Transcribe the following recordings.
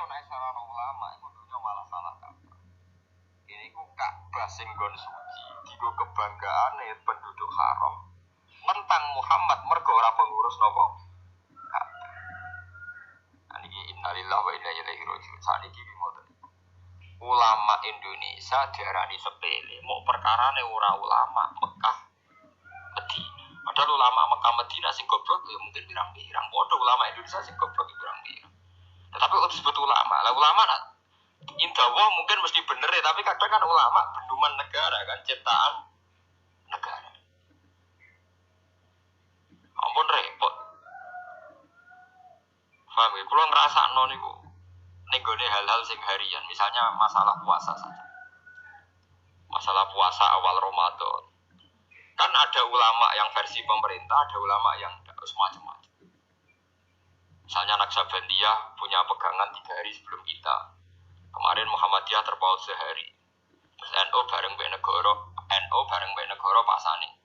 naik salah ulama itu dunia malah salah kaprah. Ini ku Ka'bah sing nggon suci, digo kebanggaane penduduk haram. Mentang Muhammad mergo ora pengurus napa? Ka'bah. Niki innalillahi wa inna ilaihi raji'un. Saniki ngoten. Ulama Indonesia diarani sepele, mau perkarane ora ulama Mekah Medina. Padahal ulama Mekah Medina sing goblok ya mungkin pirang-pirang. Padha ulama Indonesia sing goblok pirang-pirang. Tetapi kok disebut ulama? Lah ulama nak indawa mungkin mesti bener ya, tapi kadang kan ulama benduman negara kan, ciptaan negara. Ampun repot. Paham ya? Kulo ngrasakno niku ning gone hal-hal sing harian, misalnya masalah puasa saja. Masalah puasa awal Ramadan. Kan ada ulama yang versi pemerintah, ada ulama yang semacam-macam. Misalnya Naksabandiyah punya pegangan 3 hari sebelum kita. Kemarin Muhammadiyah terpaut sehari. Terus NU bareng mbek negara pasane.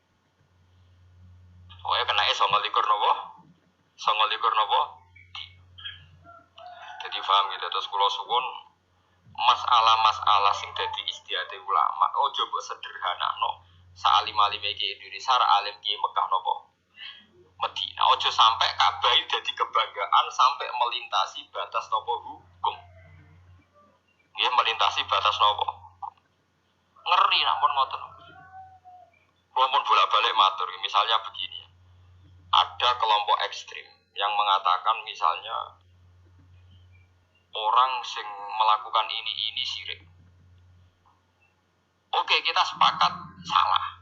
Pokoknya kena 29 napa? 29 napa? Jadi paham gitu. Terus kula suwun masalah-masalah sing dadi istihate ulama ojo mbok sederhanakno. Sa'alim-alime iki Indonesia ra alim ki Mekah napa? Medina. Ojo sampai Ka'bah dadi kebanggaan sampai melintasi batas napa hukum. Nggih melintasi batas napa? Ngeri namun ngoten. Kula pun bolak-balik matur, misalnya begini. Ada kelompok ekstrim yang mengatakan misalnya orang sing melakukan ini syirik. Oke, kita sepakat salah.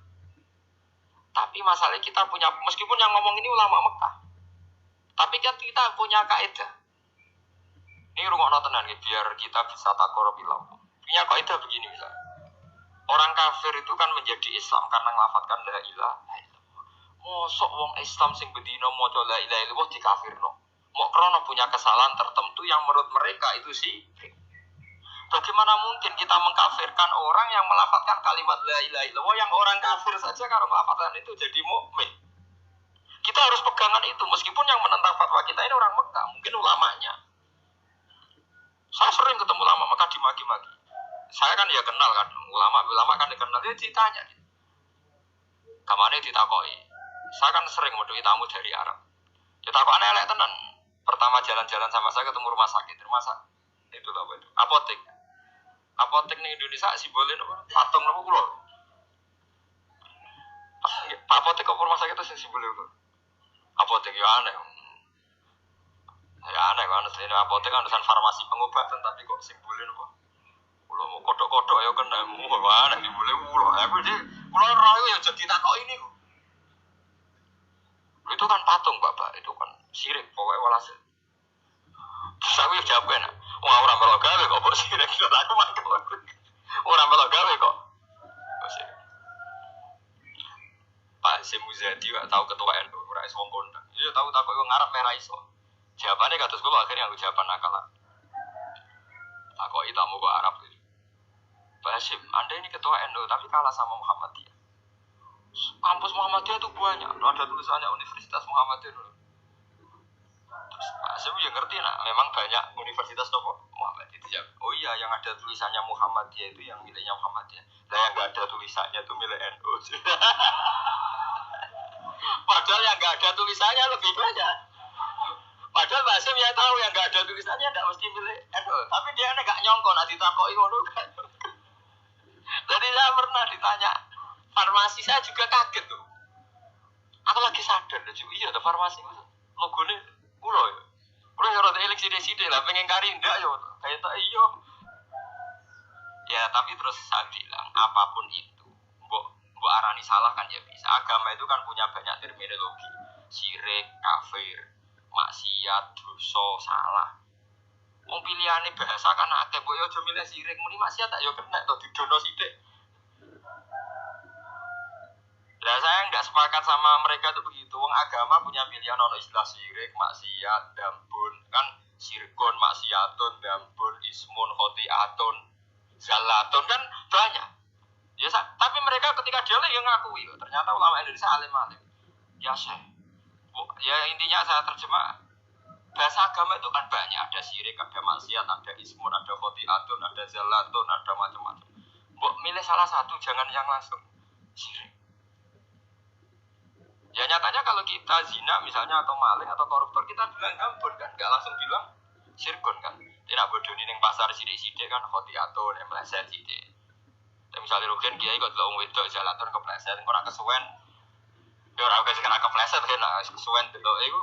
Tapi masalahnya kita punya, meskipun yang ngomong ini ulama Mekah, tapi kan kita punya kaidah. Ini rungokno tenan ya, biar kita bisa takorobilau. Punya kaidah begini misalnya. Orang kafir itu kan menjadi Islam karena ngelafatkan la ilaha illallah. Mosok wong Islam sing bedino maca la ilaha illallah dikafirno. Mok krono punya kesalahan tertentu yang menurut mereka itu syirik. Bagaimana mungkin kita mengkafirkan orang yang melafalkan kalimat la ilaha illallah yang orang kafir saja kalau melafalkan itu jadi mukmin. Kita harus pegangan itu meskipun yang menentang fatwa kita ini orang Mekah, mungkin ulamanya. Saya sering ketemu ulama Mekah dimaki-maki. Saya kan ya kenal kan, ulama kan dikenal, dia ditanya. Kamane ditakoi. Saya kan sering meduhi tamu dari Arab. Ditakoni elek tenan. Pertama jalan-jalan sama saya ketemu rumah sakit, itu apa itu? Apotek. Apotek ning Indonesia simbolnya apa? Patung napa kula? Apotek kok rumah sakit itu simbolnya apa? Apotek ya aneh. Ya aneh kan, ini apotek kan urusan farmasi pengobatan tapi kok simbolnya apa? Kula mau kodok-kodok ayo kena aneh simbolnya kula. Aku iki kula rayu ya jadi takok ini kok. Itu kan patung Bapak, itu kan syirik pokoknya walhasil. Terus aku jawab kan, wah orang melok gawe kok kok syirik. Aku mangkel. Orang melok gawe kok. Pak Semuzadi tahu ketua NU ora iso wong kondang. Iya tahu takok wong Arab merah iso. Jawabane kados kula akhirnya aku jawaban nakal. Takoki tamu kok Arab gitu. Pak Hasim, Anda ini ketua NU tapi kalah sama Muhammadiyah. Kampus Muhammadiyah itu banyak, ada tulisannya Universitas Muhammadiyah. Terus Pak Hasim ya ngerti nak, memang banyak universitas nopo Muhammadiyah itu ya. Oh iya, yang ada tulisannya Muhammadiyah itu yang miliknya Muhammadiyah. Nah yang nggak ada tulisannya itu milik NU. Padahal yang nggak ada tulisannya lebih banyak. Padahal Pak Hasim ya tahu yang nggak ada tulisannya nggak mesti milik NU. Tapi dia nggak nyongkon, nanti takoki ngono kan. Jadi saya pernah ditanya farmasi, saya juga kaget tuh. Aku lagi sadar, iya ada farmasi logonya kulo ya. Kulo ya rada elik sithik-sithik lah pengen kari ndak ya. Kayak tak iya. Ya tapi terus saya bilang apapun itu, mbok arani salah kan ya bisa. Agama itu kan punya banyak terminologi. Syirik, kafir, maksiat, dosa, salah. Wong pilihane bahasa kan akeh, mbok yo aja milih syirik, muni maksiat tak yo kena to didono sithik. Lah saya nggak sepakat sama mereka tuh begitu. Wong agama punya pilihan ono istilah syirik, maksiat, dambun, kan syirkun, maksiatun, dambun, ismun, khotiatun, zalatun kan banyak. Ya tapi mereka ketika dia yang ngakui, ternyata ulama Indonesia alim-alim. Ya Syekh. Ya intinya saya terjemah bahasa agama itu kan banyak, ada syirik, ada maksiat, ada ismun, ada khotiatun, ada zalatun, ada macam-macam. Mbok milih salah satu, jangan yang langsung syirik. Ya nyatanya kalau kita zina misalnya atau maling atau koruptor, kita bilang ampun kan, nggak langsung bilang syirkun kan. Tidak bodoh ning pasar sidik-sidik kan khotiatun, meleset sidik. Tapi misalnya Rugen kiai kok delok wong wedok jalatun kepleset, ora kesuwen. Ya ora kena kepleset kan, kesuwen delok iku.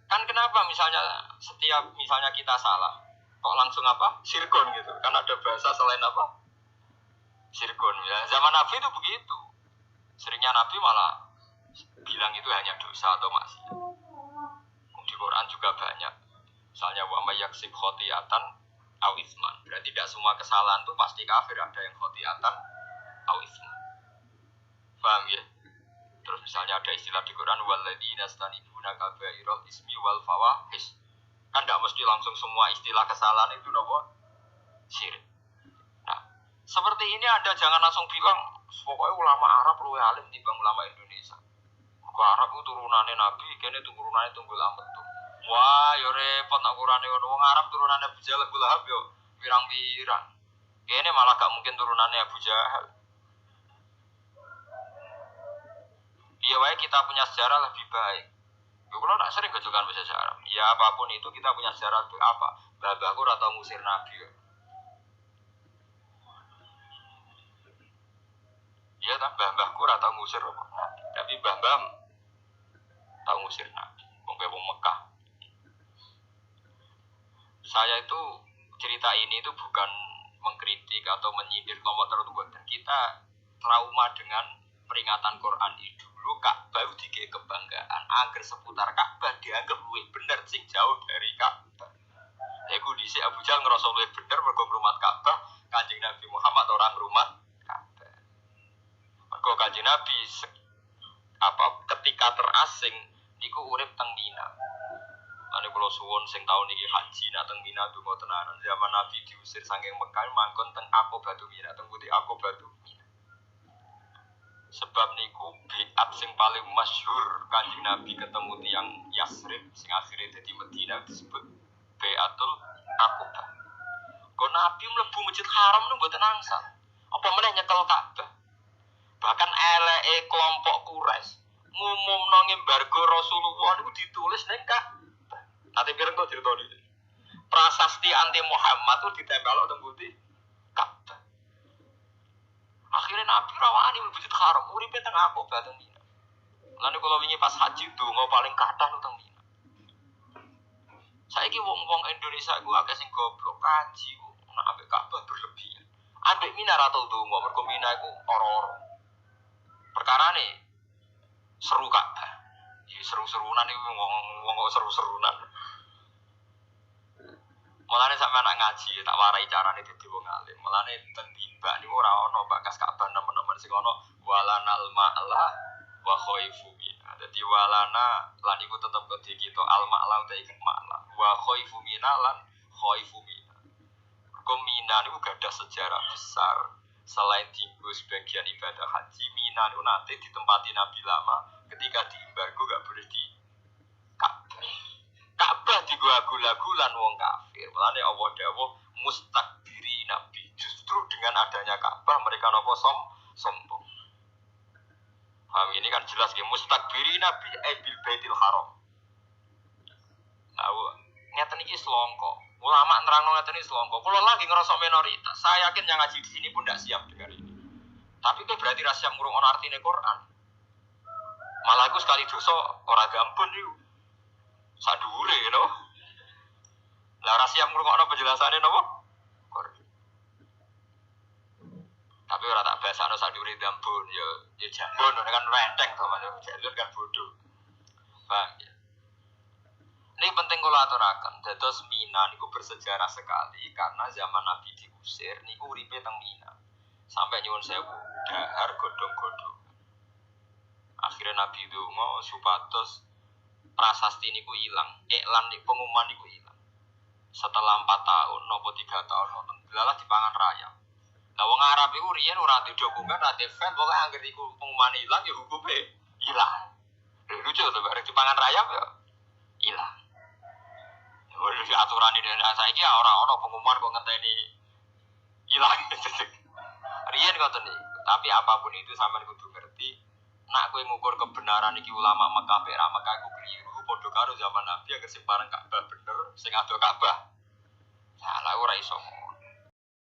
Kan kenapa misalnya setiap misalnya kita salah, kok langsung apa? Syirkun gitu. Kan ada bahasa selain apa? Syirkun. Ya, zaman Nabi itu begitu. Seringnya Nabi malah bilang itu hanya dosa atau maksiat. Di Quran juga banyak. Misalnya wa may yaksib khotiatan aw itsman. Berarti tidak semua kesalahan itu pasti kafir, ada yang khotiatan aw itsman. Paham ya? Terus misalnya ada istilah di Quran walladzina yastanibuna kabairal ismi wal fawahish. Kan tidak mesti langsung semua istilah kesalahan itu nopo syirik. Nah, seperti ini Anda jangan langsung bilang pokoknya ulama Arab luwih alim timbang ulama Indonesia. Ke Arab itu turunannya Nabi, kene turunannya Tunggul Amet tuh. Wah, yo repot nak urane wong Arab turunannya Abu Jahal Abu Lahab yo pirang-pirang. Kene malah gak mungkin turunannya Abu Jahal. Iya wae kita punya sejarah lebih baik. Yo kalau nak sering kejukan bahasa sejarah. Ya apapun itu kita punya sejarah lebih apa? Babahku ora tau ngusir Nabi. Ya tak mbah-mbahku ora tau ngusir Nabi. Tapi mbah-mbah tau ngusir Nabi. Wong Mekah. Saya itu cerita ini itu bukan mengkritik atau menyindir kelompok tertentu. Dan kita trauma dengan peringatan Quran itu. Dulu Ka'bah dikei kebanggaan agar seputar Ka'bah dianggap luwih bener sing jauh dari Ka'bah. Iku dhisik Abu Jahal ngerasa luwih bener mergo ngrumat Ka'bah, Kanjeng Nabi Muhammad orang ngrumat Ka'bah. Mergo Kanjeng Nabi ketika terasing niku urip teng Mina. Ane kula suwun sing taun iki haji nak teng Mina donga tenanan. Zaman Nabi diusir saking Mekah mangkon teng Aqabatu Mina, teng Putih Aqabatu Mina. Sebab niku biat sing paling masyhur Kanjeng Nabi ketemu tiyang Yasrib sing akhirnya dadi Madinah disebut Baiatul Aqabah. Kok Nabi mlebu Masjid Haram niku mboten angsal. Apa meneh nyekel Ka'bah. Bahkan eleke kelompok Quraisy ngumumno embargo Rasulullah niku ditulis ning Ka'bah. Ate pireng to critane. Prasasti anti Muhammad itu ditempel teng putih Ka'bah. Akhirnya Nabi rawani Masjid Haram, uripe teng Aqabah teng Mina. Lan kula wingi pas haji donga paling kathah teng Mina. Saiki wong-wong Indonesia iku akeh sing goblok kaji nek ambek Ka'bah berlebihan. Ambek Mina ra tau donga, mergo Mina iku ora-ora. Perkarane seru Ka'bah. Ya seru-serunan iki wong kok seru-serunan. Mulane sampe anak ngaji tak warai carane dadi wong alim. Mulane ten tiba niku ora ana bakas Ka'bah nemen-nemen sing ana walanal ma'la wa khaifu mina. Dadi walana lan iku tetep kedhe kita al ma'la utawa iku ma'la. Wa khaifu mina lan khaifu mina. Mina niku gadah sejarah besar. Selain dienggo sebagian ibadah haji, Mina niku nate ditempati Nabi lama ketika diembargo gak boleh di Ka'bah. Ka'bah digua-gula-gulan wong kafir. Mulane Allah dawuh mustakbiri Nabi. Justru dengan adanya Ka'bah mereka nopo sombong. Paham ini kan jelas ya mustakbiri Nabi bil Baitil Haram. Tahu ngeten iki selongko. Ulama nerangno ngeten iki selongko. Kula lagi ngerasa minoritas. Saya yakin yang ngaji di sini pun tidak siap dengar ini. Tapi itu berarti ra siap ngrungokno artine Quran. Malah aku sekali dosa ora gampun niku. Sadure no. Lah ora siap ngrungokno penjelasane napa? Tapi ora tak basano sadure dambun ya jambon kan renteng to Mas. Jalur kan bodoh. Paham ya? Ini penting kula aturaken. Dados Mina niku bersejarah sekali karena zaman Nabi diusir niku uripe teng Mina. Sampai nyuwun sewu dahar godhong-godhong. Akhirnya Nabi donga supados prasasti niku ilang, iklan niku pengumuman niku ilang. Setelah 4 tahun, nopo 3 tahun, nonton delalah dipangan rayap. Lah wong Arab iku riyen ora ndek dokumen, ora ndek file, pokoke anggere iku pengumuman ilang ya hukume ilang. Lucu to bareng dipangan rayap ya. hilang. Ya aturan ini saiki ora ana pengumuman kok ngenteni hilang. Riyen ngoten nih. Tapi apapun itu sampean kudu ngerti. Nak kowe ngukur kebenaran iki ulama Mekah pe ra Mekah iku keliru. Padha karo zaman Nabi yang sing parang Ka'bah bener, sing ado Ka'bah salah ora iso.